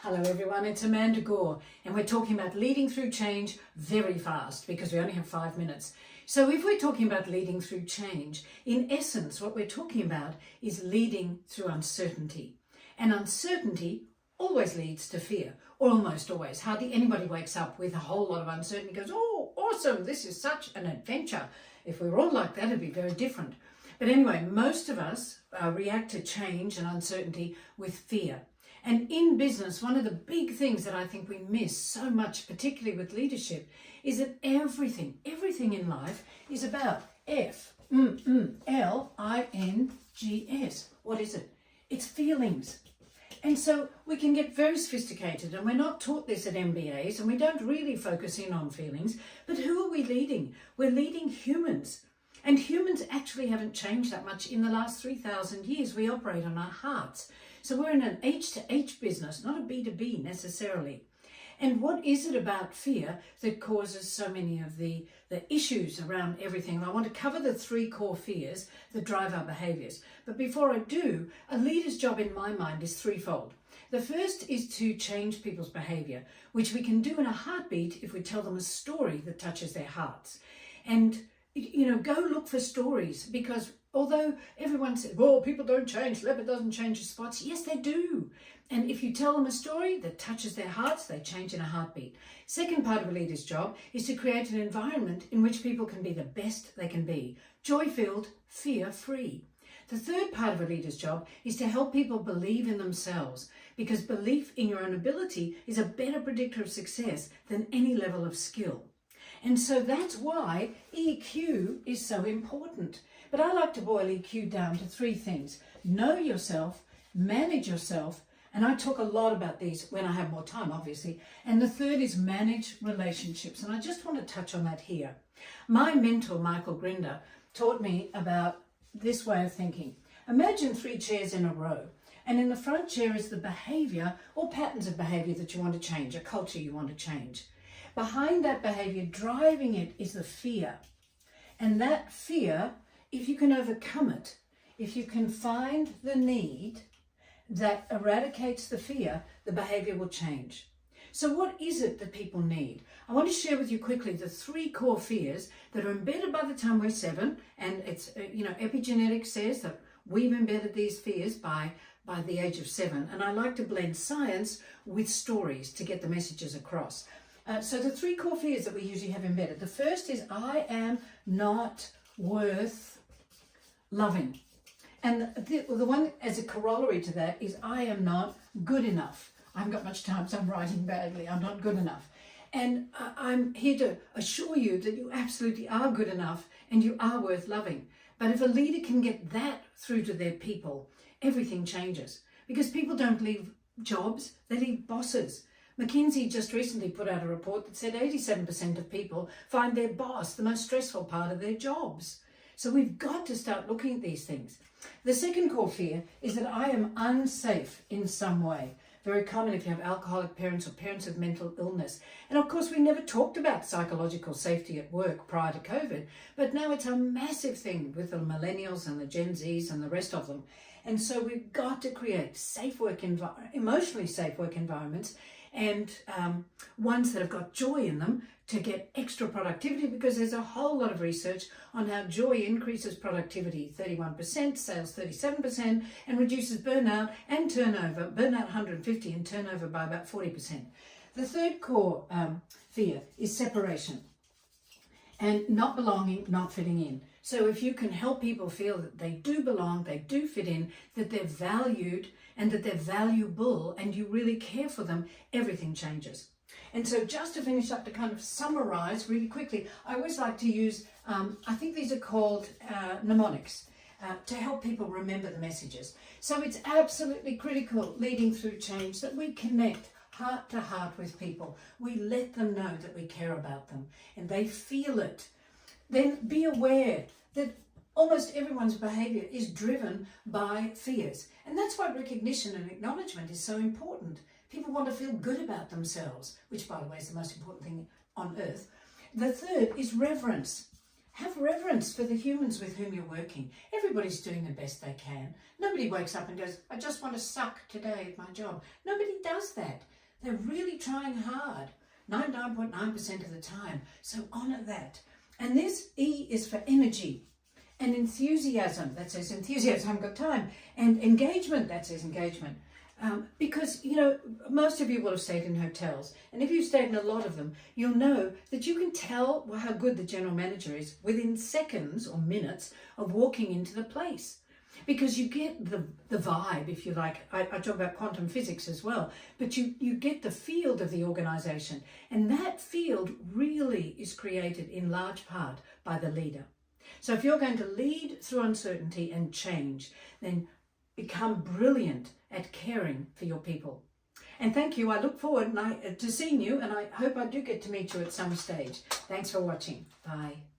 Hello everyone, it's Amanda Gore and we're talking about leading through change very fast because we only have 5 minutes. So if we're talking about leading through change, in essence what we're talking about is leading through uncertainty. And uncertainty always leads to fear, or almost always. Hardly anybody wakes up with a whole lot of uncertainty and goes, oh awesome, this is such an adventure. If we were all like that, it'd be very different. But anyway, most of us react to change and uncertainty with fear. And in business, one of the big things that I think we miss so much, particularly with leadership, is that everything in life is about F-L-I-N-G-S. What is it? It's feelings. And so we can get very sophisticated, and we're not taught this at MBAs, and we don't really focus in on feelings. But who are we leading? We're leading humans. And humans actually haven't changed that much in the last 3,000 years. We operate on our hearts. So we're in an H to H business, not a B to B necessarily. And what is it about fear that causes so many of the issues around everything? I want to cover the 3 core fears that drive our behaviors. But before I do, a leader's job in my mind is threefold. The first is to change people's behavior, which we can do in a heartbeat if we tell them a story that touches their hearts. And go look for stories, because although everyone says, well, people don't change, leopard doesn't change his spots. Yes, they do. And if you tell them a story that touches their hearts, they change in a heartbeat. Second part of a leader's job is to create an environment in which people can be the best they can be. Joy-filled, fear-free. The third part of a leader's job is to help people believe in themselves, because belief in your own ability is a better predictor of success than any level of skill. And so that's why EQ is so important. But I like to boil EQ down to 3 things. Know yourself, manage yourself, and I talk a lot about these when I have more time, obviously. And the third is manage relationships. And I just want to touch on that here. My mentor, Michael Grinder, taught me about this way of thinking. Imagine 3 chairs in a row. And in the front chair is the behavior or patterns of behavior that you want to change, a culture you want to change. Behind that behavior, driving it, is the fear. And that fear, if you can overcome it, if you can find the need that eradicates the fear, the behavior will change. So what is it that people need? I want to share with you quickly the 3 core fears that are embedded by the time we're 7. And it's, epigenetics says that we've embedded these fears by the age of 7. And I like to blend science with stories to get the messages across. So the 3 core fears that we usually have embedded. The first is I am not worth loving. And the one as a corollary to that is I am not good enough. I haven't got much time, so I'm writing badly. I'm not good enough. And I'm here to assure you that you absolutely are good enough and you are worth loving. But if a leader can get that through to their people, everything changes. Because people don't leave jobs, they leave bosses. McKinsey just recently put out a report that said 87% of people find their boss the most stressful part of their jobs. So we've got to start looking at these things. The second core fear is that I am unsafe in some way. Very common if you have alcoholic parents or parents of mental illness. And of course, we never talked about psychological safety at work prior to COVID, but now it's a massive thing with the millennials and the Gen Zs and the rest of them. And so we've got to create emotionally safe work environments, and ones that have got joy in them to get extra productivity, because there's a whole lot of research on how joy increases productivity 31%, sales 37%, and reduces burnout and turnover, burnout 150 and turnover by about 40%. The third core fear is separation and not belonging, not fitting in. So if you can help people feel that they do belong, they do fit in, that they're valued and that they're valuable and you really care for them, everything changes. And so just to finish up, to kind of summarize really quickly, I always like to use, I think these are called mnemonics, to help people remember the messages. So it's absolutely critical leading through change that we connect heart to heart with people. We let them know that we care about them and they feel it. Then be aware that almost everyone's behavior is driven by fears. And that's why recognition and acknowledgement is so important. People want to feel good about themselves, which, by the way, is the most important thing on earth. The third is reverence. Have reverence for the humans with whom you're working. Everybody's doing the best they can. Nobody wakes up and goes, I just want to suck today at my job. Nobody does that. They're really trying hard, 99.9% of the time. So honour that. And this E is for energy. And enthusiasm, that says enthusiasm, I haven't got time. And engagement, that says engagement. Because, you know, most of you will have stayed in hotels. And if you've stayed in a lot of them, you'll know that you can tell how good the general manager is within seconds or minutes of walking into the place. Because you get the vibe, if you like. I talk about quantum physics as well. But you get the field of the organisation. And that field really is created in large part by the leader. So if you're going to lead through uncertainty and change, then become brilliant at caring for your people. And thank you. I look forward to seeing you, and I hope I do get to meet you at some stage. Thanks for watching. Bye.